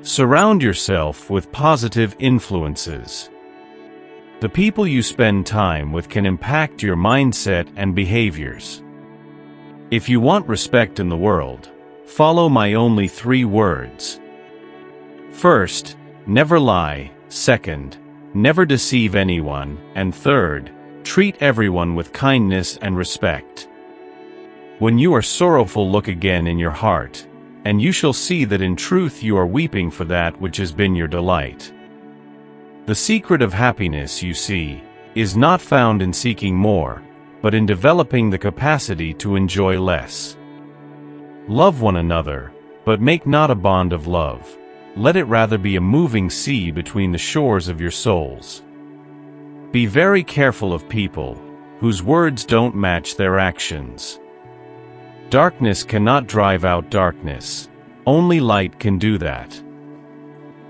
Surround yourself with positive influences. The people you spend time with can impact your mindset and behaviors. If you want respect in the world, follow my only 3 words. First, never lie. Second, never deceive anyone. And third, treat everyone with kindness and respect. When you are sorrowful, look again in your heart, and you shall see that in truth you are weeping for that which has been your delight. The secret of happiness, you see, is not found in seeking more, but in developing the capacity to enjoy less. Love one another, but make not a bond of love. Let it rather be a moving sea between the shores of your souls. Be very careful of people whose words don't match their actions. Darkness cannot drive out darkness. Only light can do that.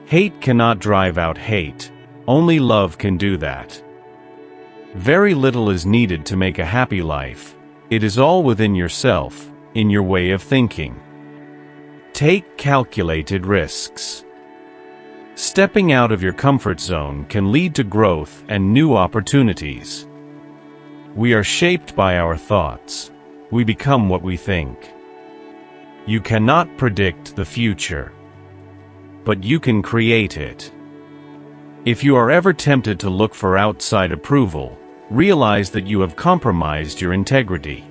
Hate cannot drive out hate. Only love can do that. Very little is needed to make a happy life. It is all within yourself, in your way of thinking. Take calculated risks. Stepping out of your comfort zone can lead to growth and new opportunities. We are shaped by our thoughts. We become what we think. You cannot predict the future, but you can create it. If you are ever tempted to look for outside approval, realize that you have compromised your integrity.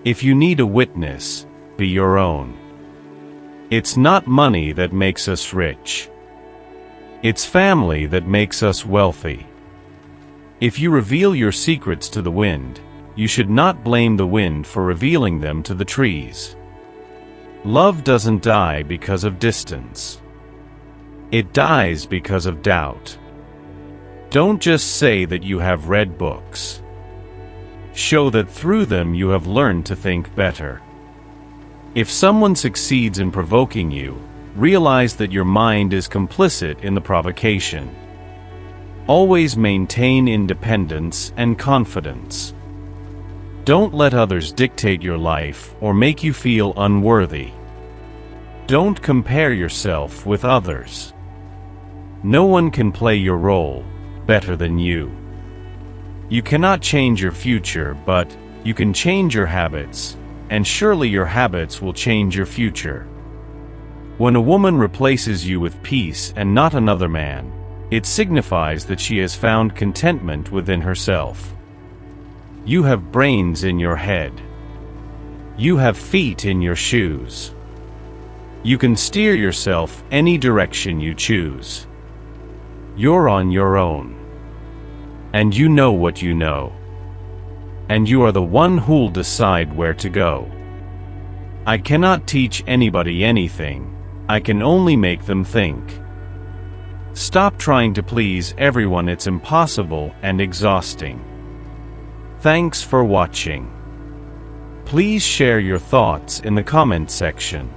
If you need a witness, be your own. It's not money that makes us rich. It's family that makes us wealthy. If you reveal your secrets to the wind, you should not blame the wind for revealing them to the trees. Love doesn't die because of distance. It dies because of doubt. Don't just say that you have read books. Show that through them you have learned to think better. If someone succeeds in provoking you, realize that your mind is complicit in the provocation. Always maintain independence and confidence. Don't let others dictate your life or make you feel unworthy. Don't compare yourself with others. No one can play your role better than you. You cannot change your future, but you can change your habits, and surely your habits will change your future. When a woman replaces you with peace and not another man, it signifies that she has found contentment within herself. You have brains in your head. You have feet in your shoes. You can steer yourself any direction you choose. You're on your own. And you know what you know. And you are the one who'll decide where to go. I cannot teach anybody anything. I can only make them think. Stop trying to please everyone. It's impossible and exhausting. Thanks for watching. Please share your thoughts in the comment section.